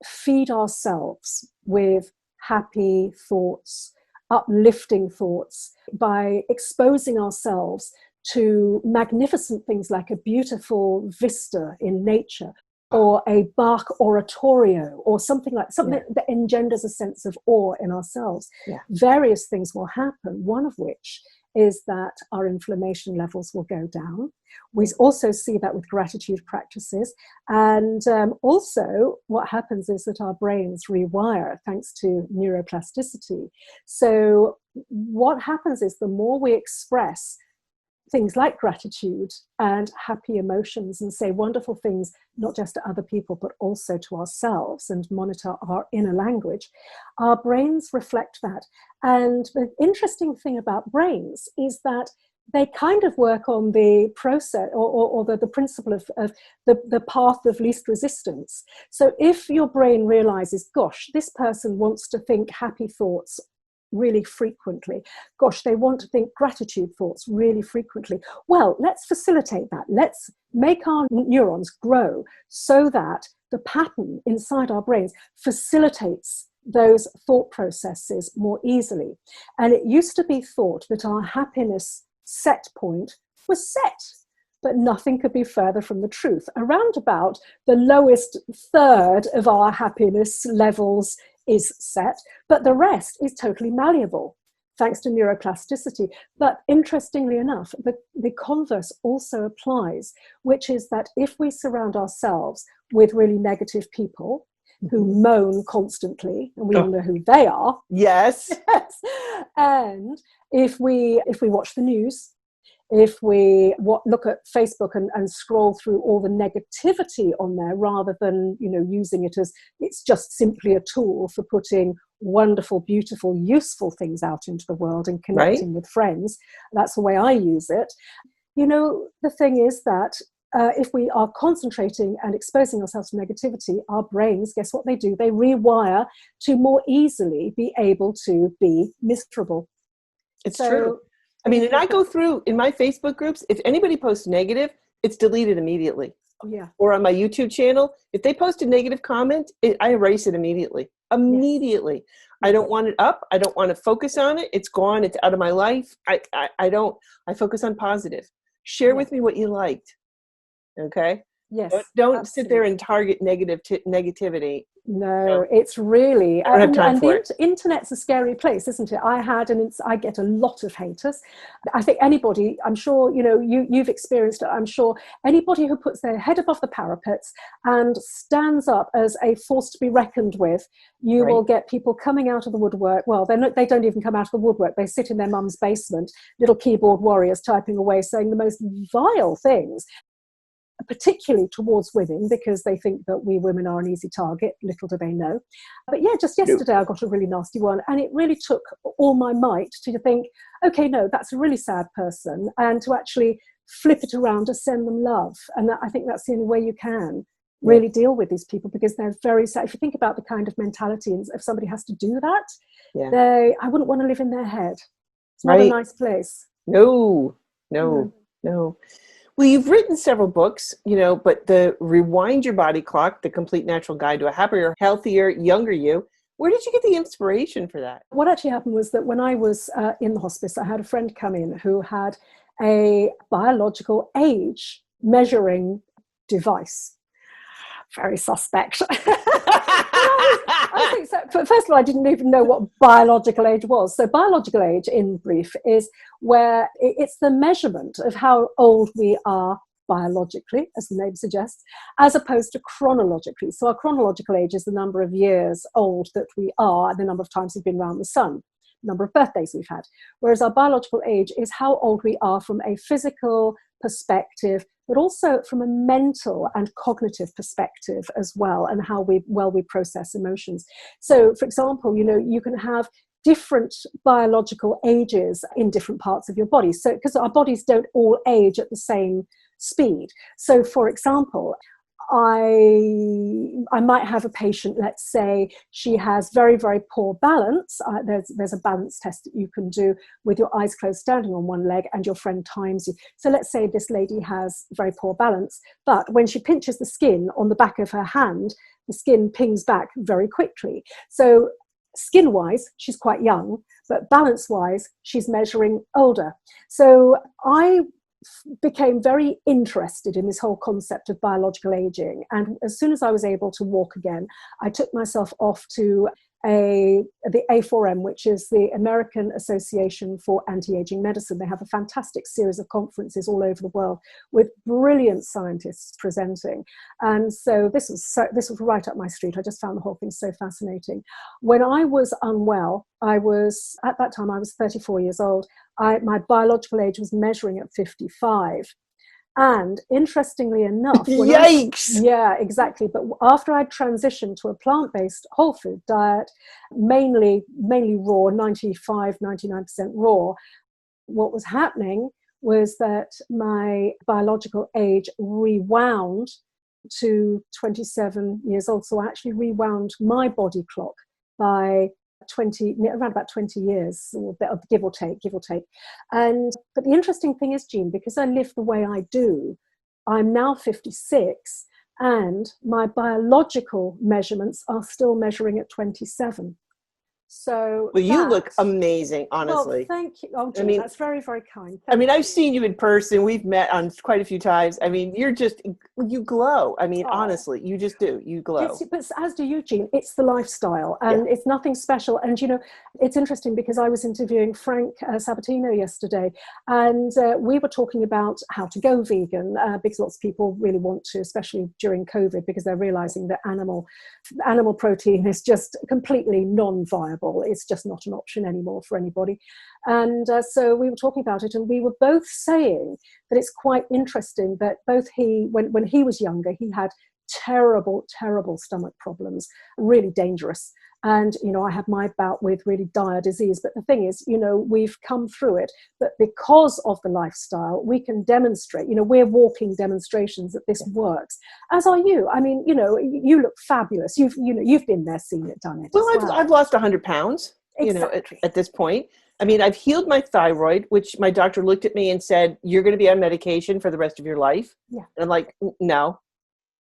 feed ourselves with happy thoughts, uplifting thoughts, by exposing ourselves to magnificent things like a beautiful vista in nature, or a Bach oratorio, or something that engenders a sense of awe in ourselves. Various things will happen, one of which is that our inflammation levels will go down. We also see that with gratitude practices. And also what happens is that our brains rewire thanks to neuroplasticity. So what happens is the more we express things like gratitude and happy emotions and say wonderful things, not just to other people, but also to ourselves, and monitor our inner language, our brains reflect that. And the interesting thing about brains is that they kind of work on the process or the principle of the path of least resistance. So if your brain realizes, gosh, this person wants to think happy thoughts really frequently. Gosh, they want to think gratitude thoughts really frequently. Well, let's facilitate that. Let's make our neurons grow so that the pattern inside our brains facilitates those thought processes more easily. And it used to be thought that our happiness set point was set, but nothing could be further from the truth. Around about the lowest third of our happiness levels is set, but the rest is totally malleable thanks to neuroplasticity. But interestingly enough, the converse also applies, which is that if we surround ourselves with really negative people who moan constantly, and we all know who they are. Yes. And if we watch the news, if we look at Facebook and scroll through all the negativity on there, rather than using it as it's just simply a tool for putting wonderful, beautiful, useful things out into the world and connecting with friends, that's the way I use it. The thing is that if we are concentrating and exposing ourselves to negativity, our brains, guess what they do? They rewire to more easily be able to be miserable. It's true. I mean, and I go through in my Facebook groups, if anybody posts negative, it's deleted immediately. Oh, yeah. Or on my YouTube channel, if they post a negative comment, I erase it immediately. Immediately. Yes. I don't want it up. I don't want to focus on it. It's gone. It's out of my life. I focus on positive. Share with me what you liked. Okay? Yes. Don't sit there and target negativity. No, it's really, I don't have time for it. Internet's a scary place, isn't it? I get a lot of haters. I think anybody, I'm sure, you've experienced it, I'm sure anybody who puts their head above the parapets and stands up as a force to be reckoned with, you will get people coming out of the woodwork. Well, they don't even come out of the woodwork. They sit in their mum's basement, little keyboard warriors typing away, saying the most vile things, particularly towards women, because they think that we women are an easy target. Little do they know. But yeah, just yesterday I got a really nasty one, and it really took all my might to think, okay, no, that's a really sad person, and to actually flip it around to send them love. And I think that's the only way you can really deal with these people, because they're very sad. If you think about the kind of mentality, and if somebody has to do that, I wouldn't want to live in their head. It's not a nice place. No. No. Well, you've written several books, but the Rewind Your Body Clock, The Complete Natural Guide to a Happier, Healthier, Younger You. Where did you get the inspiration for that? What actually happened was that when I was in the hospice, I had a friend come in who had a biological age measuring device. Very suspect. I think so. But first of all, I didn't even know what biological age was. So biological age, in brief, is where it's the measurement of how old we are biologically, as the name suggests, as opposed to chronologically. So our chronological age is the number of years old that we are, and the number of times we've been around the sun, number of birthdays we've had. Whereas our biological age is how old we are from a physical perspective, but also from a mental and cognitive perspective as well, and how we process emotions. So, for example, you can have different biological ages in different parts of your body. So, because our bodies don't all age at the same speed. So, for example, I might have a patient, let's say she has very, very poor balance. There's a balance test that you can do with your eyes closed, standing on one leg, and your friend times you. So let's say this lady has very poor balance, but when she pinches the skin on the back of her hand, the skin pings back very quickly. So skin-wise, she's quite young, but balance-wise, she's measuring older. So I became very interested in this whole concept of biological aging. And as soon as I was able to walk again, I took myself off to the A4M, which is the American Association for Anti-Aging Medicine. They have a fantastic series of conferences all over the world with brilliant scientists presenting. And so this was right up my street. I just found the whole thing so fascinating. When I was unwell, at that time I was 34 years old. My biological age was measuring at 55. And interestingly enough, Yikes! Yeah, exactly. But after I transitioned to a plant-based whole food diet, mainly raw, 99% raw, what was happening was that my biological age rewound to 27 years old. So I actually rewound my body clock by around about 20 years, or give or take. But the interesting thing is, Jean, because I live the way I do, I'm now 56, and my biological measurements are still measuring at 27. So well, you look amazing, honestly. Oh, thank you. Oh, Jean, that's very, very kind. I've seen you in person. We've met on quite a few times. You glow. Honestly, you just do. You glow. But as do you, Jean. It's the lifestyle, and it's nothing special. And, it's interesting because I was interviewing Frank Sabatino yesterday, and we were talking about how to go vegan, because lots of people really want to, especially during COVID, because they're realizing that animal protein is just completely non-viable. It's just not an option anymore for anybody. And so we were talking about it, and we were both saying that it's quite interesting that both when he was younger, he had terrible, terrible stomach problems, really dangerous. And, I had my bout with really dire disease. But the thing is, we've come through it. But because of the lifestyle, we can demonstrate, we're walking demonstrations that this works. As are you. You look fabulous. You've been there, seen it, done it. Well, I've lost 100 pounds, exactly. At this point. I've healed my thyroid, which my doctor looked at me and said, you're going to be on medication for the rest of your life. Yeah. And I'm like, no.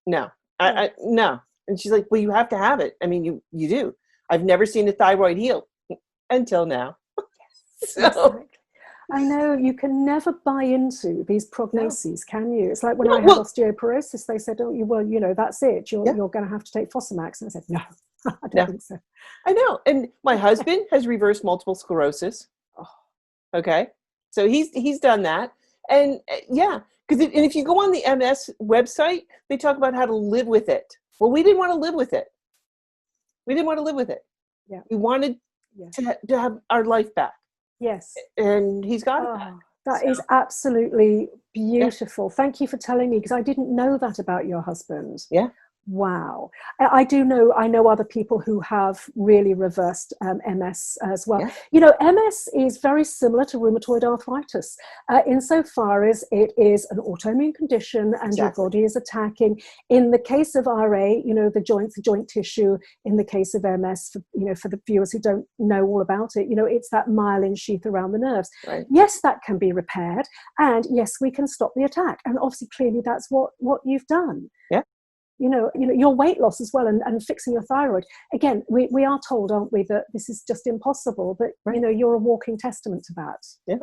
No. And she's like, well, you have to have it. You do. I've never seen a thyroid heal until now. Yes, exactly. I know, you can never buy into these prognoses, can you? It's like when I had osteoporosis, they said, that's it. You're going to have to take Fosamax. And I said, no, I don't think so. I know. And my husband has reversed multiple sclerosis. Oh. Okay. So he's done that. And because if you go on the MS website, they talk about how to live with it. Well, we didn't want to live with it. Yeah. We wanted to have our life back. Yes. And he's got it back. That is absolutely beautiful. Yeah. Thank you for telling me, because I didn't know that about your husband. Yeah. Wow. I know other people who have really reversed MS as well. Yeah. You know, MS is very similar to rheumatoid arthritis insofar as it is an autoimmune condition and your Exactly. body is attacking. In the case of RA, you know, the joints, the joint tissue. In the case of MS, for the viewers who don't know all about it, you know, it's that myelin sheath around the nerves. Right. Yes, that can be repaired. And yes, we can stop the attack. And obviously, clearly, that's what you've done. Yeah. Your weight loss as well, and fixing your thyroid. Again, we are told, aren't we, that this is just impossible, but Right. you're a walking testament to that. Yeah.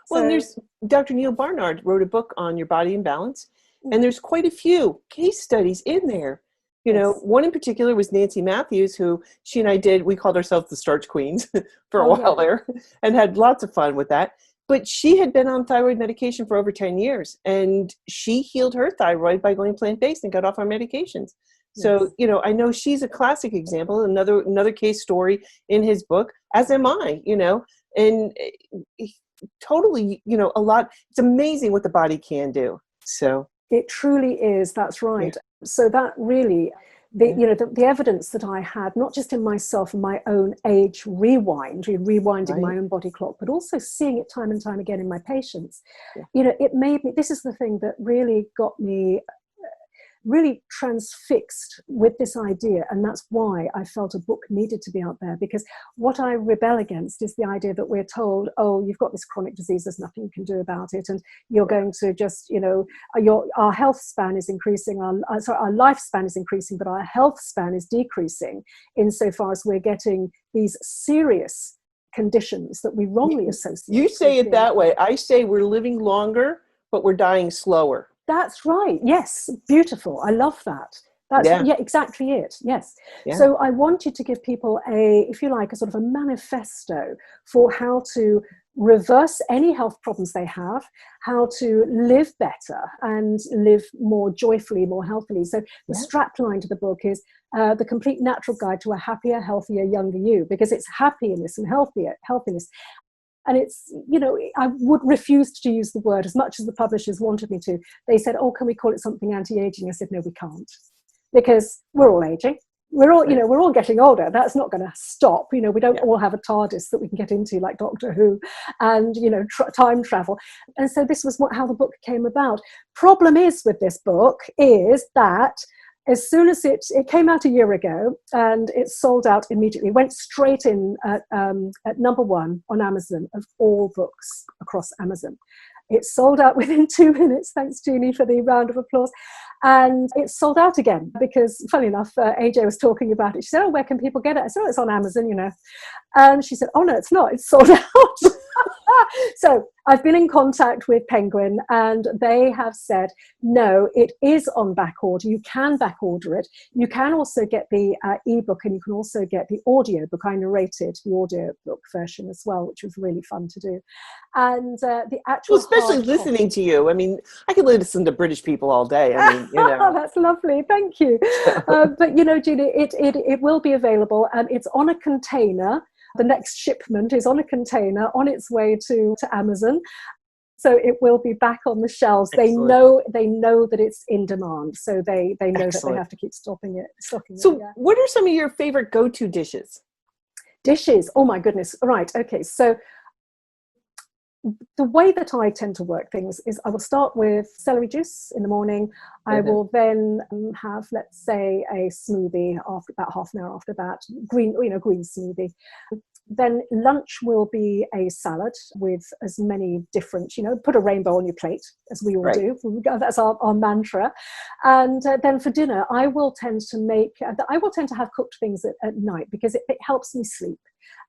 Well, and there's Dr. Neil Barnard wrote a book on your body imbalance, and there's quite a few case studies in there. You know, one in particular was Nancy Matthews, who she and I we called ourselves the Starch Queens for a while there, and had lots of fun with that. But she had been on thyroid medication for over 10 years, and she healed her thyroid by going plant-based and got off our medications. So, you know, I know she's a classic example, another case story in his book, as am I, you know, and totally, you know, it's amazing what the body can do. So it truly is. That's right. Yeah. So that really, the evidence that I had, not just in myself and my own age rewinding my own body clock, but also seeing it time and time again in my patients, you know, it made me, this is the thing that really got me really transfixed with this idea. And that's why I felt a book needed to be out there, because what I rebel against is the idea that we're told, oh, you've got this chronic disease, there's nothing you can do about it, and you're going to just, you know, our health span is increasing, our lifespan is increasing, but our health span is decreasing insofar as we're getting these serious conditions that we wrongly associate. You say it that way. I say we're living longer, but we're dying slower. That's right. Yes. Beautiful. I love that. That's exactly it. Yes. Yeah. So I wanted to give people if you like, a sort of a manifesto for how to reverse any health problems they have, how to live better and live more joyfully, more healthily. So the strap line to the book is The Complete Natural Guide to a Happier, Healthier, Younger You, because it's happiness and healthiness. And it's, you know, I would refuse to use the word as much as the publishers wanted me to. They said, oh, can we call it something anti-aging? I said, no, we can't, because we're all aging. We're all, you know, we're all getting older. That's not going to stop. You know, we don't all have a TARDIS that we can get into like Doctor Who and, you know, time travel. And so this was how the book came about. Problem is with this book is that as soon as it came out a year ago and it sold out immediately, went straight in at number one on Amazon of all books across Amazon. It sold out within 2 minutes. Thanks, Jeannie, for the round of applause. And it sold out again because, funny enough, AJ was talking about it. She said, oh, where can people get it? I said, oh, it's on Amazon, you know. And she said, oh, no, it's not. It's sold out. So I've been in contact with Penguin and they have said, no, it is on back order. You can back order it. You can also get the ebook and you can also get the audio book. I narrated the audio book version as well, which was really fun to do. And the actual especially listening to you. I mean, I could listen to British people all day. I mean, you know. That's lovely. Thank you. But, you know, Judy, it will be available and it's on a container. The next shipment is on a container on its way to Amazon. So it will be back on the shelves. Excellent. They know that it's in demand. So they know Excellent. That they have to keep stocking it. So what are some of your favorite go-to dishes? Dishes? Oh my goodness. Right. Okay. So the way that I tend to work things is I will start with celery juice in the morning. I will then have, let's say, a smoothie after about half an hour after that, green smoothie. Then lunch will be a salad with as many different, you know, put a rainbow on your plate, as we all do. That's our mantra. And then for dinner, I will tend to have cooked things at night because it helps me sleep.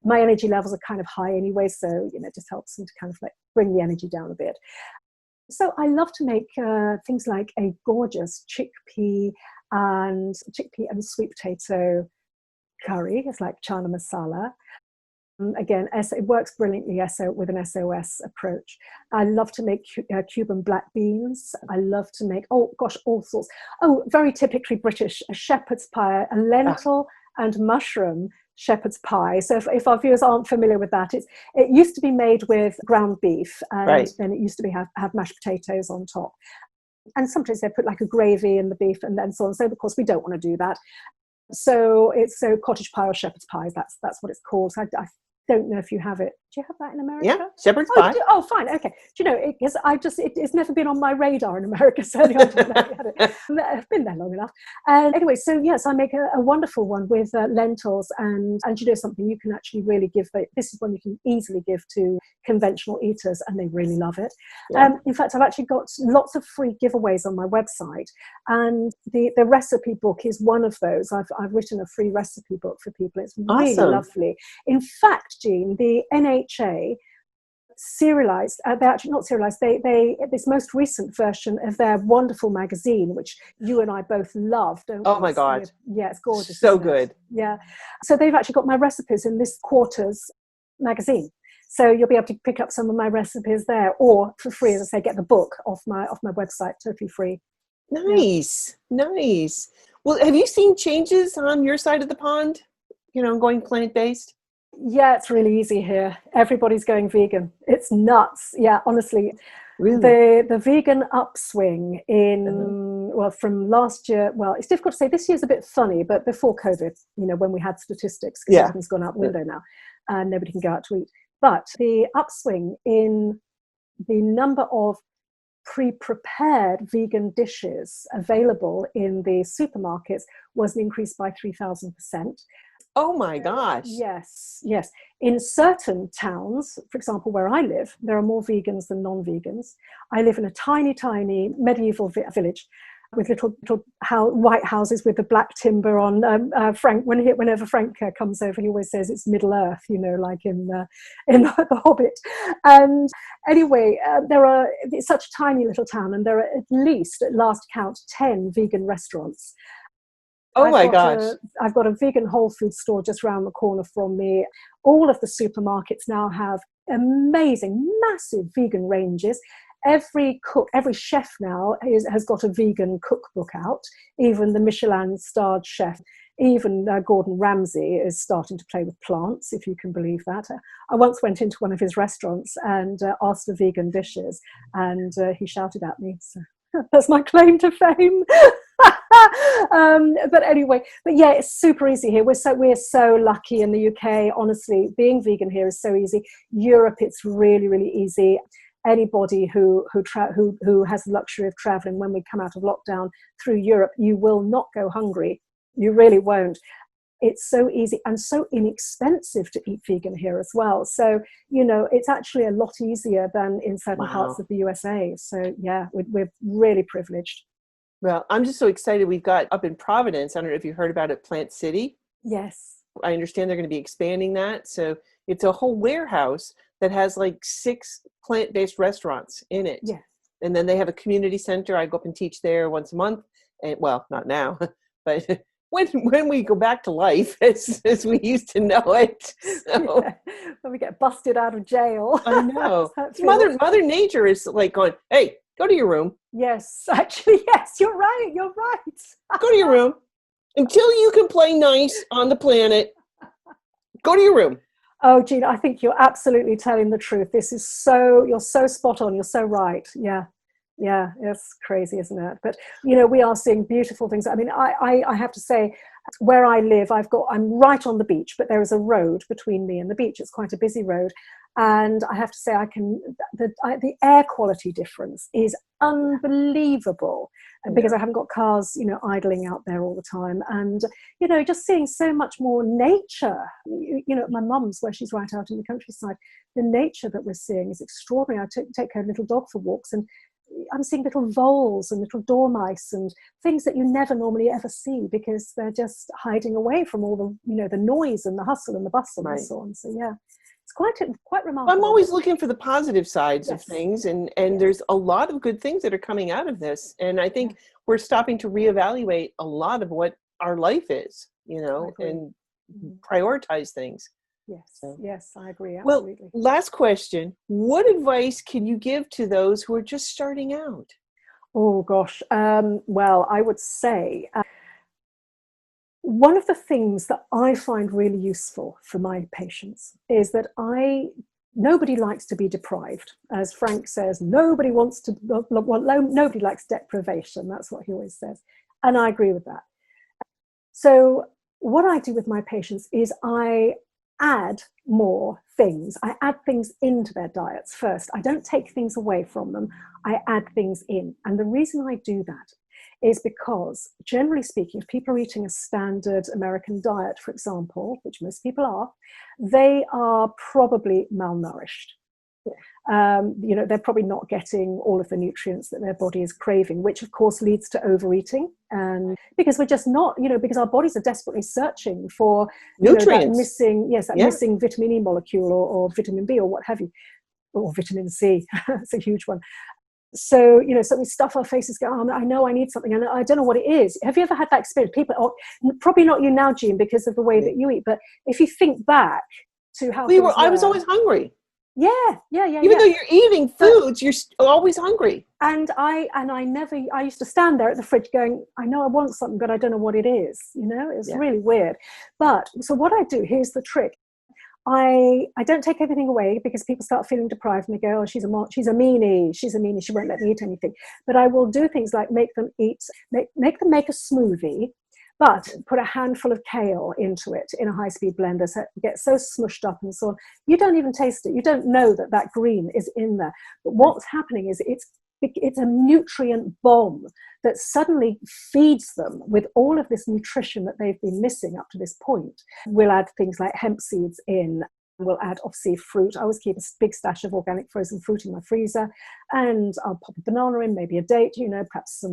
My energy levels are kind of high anyway, so, you know, it just helps me to kind of like bring the energy down a bit. So I love to make things like a gorgeous chickpea and sweet potato curry. It's like chana masala. Again, it works brilliantly with an SOS approach. I love to make Cuban black beans. I love to make, all sorts. Oh, very typically British, a shepherd's pie, a lentil and mushroom shepherd's pie. So if our viewers aren't familiar with that, it used to be made with ground beef and then it used to be have mashed potatoes on top. And sometimes they put like a gravy in the beef and then so on. So of course we don't want to do that. So it's cottage pie or shepherd's pie. That's what it's called. So I don't know if you have it. Do you have that in America? Yeah, shepherd's Oh, pie. oh, fine, okay. Do you know? Because it's never been on my radar in America. So I didn't know you had it. I've been there long enough. And anyway, so yes, I make a wonderful one with lentils, and you know something, you can actually really give. This is one you can easily give to conventional eaters, and they really love it. Yeah. In fact, I've actually got lots of free giveaways on my website, and the recipe book is one of those. I've written a free recipe book for people. It's really Awesome. lovely. In fact, Jean, the NHA serialized, they're actually not serialized, they this most recent version of their wonderful magazine, which you and I both love, don't we? Oh my God. Yeah, it's gorgeous. So good. Yeah. So they've actually got my recipes in this quarter's magazine. So you'll be able to pick up some of my recipes there, or for free, as I say, get the book off my website, totally free. Nice. Yeah. Nice. Well, have you seen changes on your side of the pond, you know, going plant-based? Yeah, it's really easy here. Everybody's going vegan. It's nuts. Yeah, honestly. Really? The vegan upswing well, from last year, well, it's difficult to say. This year's a bit funny, but before COVID, you know, when we had statistics, because everything's gone out the window now, and nobody can go out to eat. But the upswing in the number of pre-prepared vegan dishes available in the supermarkets was an increase by 3,000%. Oh my gosh. Yes, yes. In certain towns, for example, where I live, there are more vegans than non-vegans. I live in a tiny, tiny medieval village with little white houses with the black timber on. Frank, whenever Frank comes over, he always says it's Middle Earth, you know, like in the Hobbit. And anyway, it's such a tiny little town, and there are at least, at last count, 10 vegan restaurants. Oh my gosh. I've got a vegan Whole Food store just around the corner from me. All of the supermarkets now have amazing, massive vegan ranges. Every chef now has got a vegan cookbook out. Even the Michelin-starred chef, even Gordon Ramsay, is starting to play with plants, if you can believe that. I once went into one of his restaurants and asked for vegan dishes, and he shouted at me. So that's my claim to fame. But anyway, but yeah, it's super easy here. We're so lucky in the UK. Honestly, being vegan here is so easy. Europe, it's really, really easy. Anybody who has the luxury of traveling, when we come out of lockdown through Europe, you will not go hungry. You really won't. It's so easy and so inexpensive to eat vegan here as well. So, you know, it's actually a lot easier than in certain parts of the USA. So yeah, we're really privileged. Well, I'm just so excited. We've got up in Providence, I don't know if you heard about it, Plant City. Yes. I understand they're going to be expanding that. So it's a whole warehouse that has like 6 plant-based restaurants in it. Yeah. And then they have a community center. I go up and teach there once a month. And well, not now, but when we go back to life as we used to know it. So, yeah. When we get busted out of jail. I know. Mother Nature is like going, hey, go to your room. Yes, actually, yes, you're right. Go to your room. Until you can play nice on the planet, go to your room. Oh, Gina, I think you're absolutely telling the truth. You're so spot on. You're so right. Yeah. Yeah, it's crazy, isn't it? But, you know, we are seeing beautiful things. I mean, I have to say, where I live, I'm right on the beach, but there is a road between me and the beach. It's quite a busy road. And I have to say, the air quality difference is unbelievable, because I haven't got cars, you know, idling out there all the time. And, you know, just seeing so much more nature, you know, my mum's, where she's right out in the countryside, the nature that we're seeing is extraordinary. I take her little dog for walks, and I'm seeing little voles and little dormice and things that you never normally ever see, because they're just hiding away from all the, you know, the noise and the hustle and the bustle and so on. So yeah, it's quite remarkable. I'm always looking for the positive sides of things, and there's a lot of good things that are coming out of this. And I think we're stopping to reevaluate a lot of what our life is, you know, and prioritize things. Yes, yes, I agree. Absolutely. Well, last question. What advice can you give to those who are just starting out? Oh, gosh. Well, I would say one of the things that I find really useful for my patients is that I nobody likes to be deprived. As Frank says, nobody likes deprivation. That's what he always says. And I agree with that. So what I do with my patients is I add more things. I add things into their diets first. I don't take things away from them. I add things in. And the reason I do that is because, generally speaking, if people are eating a standard American diet, for example, which most people are, they are probably malnourished. They're probably not getting all of the nutrients that their body is craving, which of course leads to overeating. And because we're just not, because our bodies are desperately searching for nutrients, that missing vitamin E molecule or vitamin B or what have you, or vitamin C. It's a huge one. So, so we stuff our faces, go, oh, I know I need something, and I don't know what it is. Have you ever had that experience? People, probably not you now, Jean, because of the way that you eat, but if you think back to how I was always hungry. Yeah. Even though you're eating foods, you're always hungry. And I used to stand there at the fridge going, I know I want something, but I don't know what it is. It's really weird. But so what I do, here's the trick. I don't take everything away, because people start feeling deprived and they go, oh, she's a meanie, she won't let me eat anything. But I will do things like make them make a smoothie, but put a handful of kale into it in a high-speed blender, so it gets so smushed up and so on. You don't even taste it. You don't know that green is in there. But what's happening is it's a nutrient bomb that suddenly feeds them with all of this nutrition that they've been missing up to this point. We'll add things like hemp seeds in. We'll add, obviously, fruit. I always keep a big stash of organic frozen fruit in my freezer, and I'll pop a banana in, maybe a date, perhaps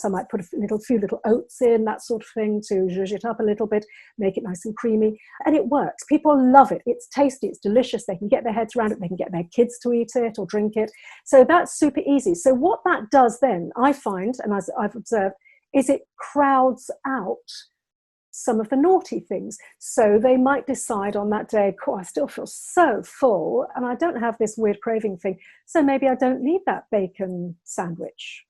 I might put a few little oats in, that sort of thing, to zhuzh it up a little bit, make it nice and creamy. And it works. People love it. It's tasty. It's delicious. They can get their heads around it. They can get their kids to eat it or drink it. So that's super easy. So what that does then, I find, and as I've observed, is it crowds out some of the naughty things. So they might decide on that day, I still feel so full and I don't have this weird craving thing. So maybe I don't need that bacon sandwich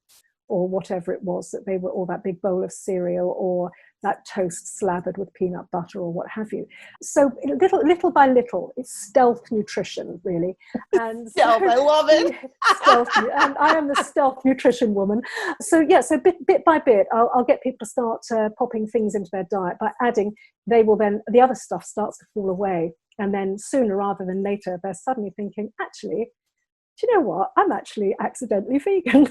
or whatever it was that they were, or that big bowl of cereal, or that toast slathered with peanut butter, or what have you. So little by little, it's stealth nutrition, really. And stealth, I love it. Stealth, and I am the stealth nutrition woman. So bit by bit, I'll get people to start popping things into their diet by adding. The other stuff starts to fall away, and then sooner rather than later, they're suddenly thinking, actually, do you know what? I'm actually accidentally vegan.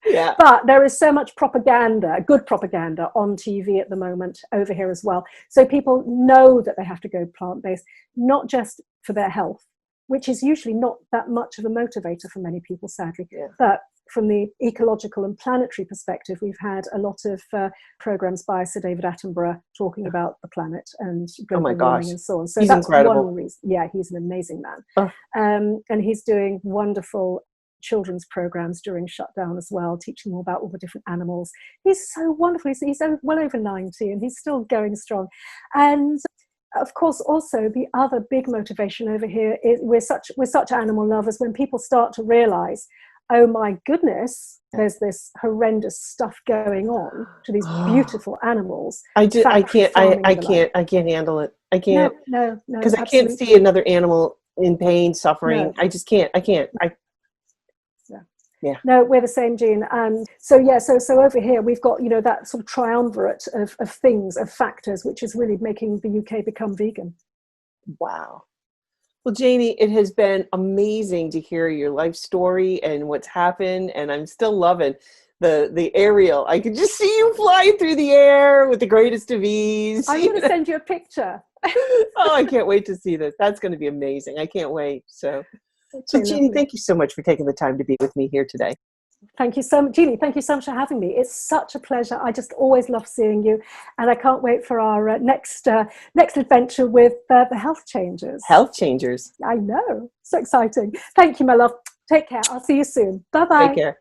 Yeah. But there is so much propaganda, good propaganda, on TV at the moment over here as well. So people know that they have to go plant-based, not just for their health, which is usually not that much of a motivator for many people, sadly. Yeah. But from the ecological and planetary perspective, we've had a lot of programs by Sir David Attenborough talking about the planet and global warming and so on. So he's that's incredible. one reason. Yeah, he's an amazing man. And he's doing wonderful children's programs during shutdown as well, teaching them about all the different animals. He's so wonderful. He's well over 90 and he's still going strong. And of course, also the other big motivation over here is we're such animal lovers. When people start to realize, oh my goodness, there's this horrendous stuff going on to these beautiful animals. I can't handle it. I can't. No. Because I can't see another animal in pain, suffering. No. I just can't. Yeah. No, we're the same, Jean. So over here we've got, that sort of triumvirate of things, of factors, which is really making the UK become vegan. Wow. Well, Jayney, it has been amazing to hear your life story and what's happened, and I'm still loving the aerial. I could just see you flying through the air with the greatest of ease. I'm going to send you a picture. Oh, I can't wait to see this. That's going to be amazing. I can't wait. So Jayney, thank you so much for taking the time to be with me here today. Thank you so much, Jeannie. Thank you so much for having me. It's such a pleasure. I just always love seeing you, and I can't wait for our next adventure with the Health Changers. Health Changers. I know. So exciting. Thank you, my love. Take care. I'll see you soon. Bye-bye. Take care.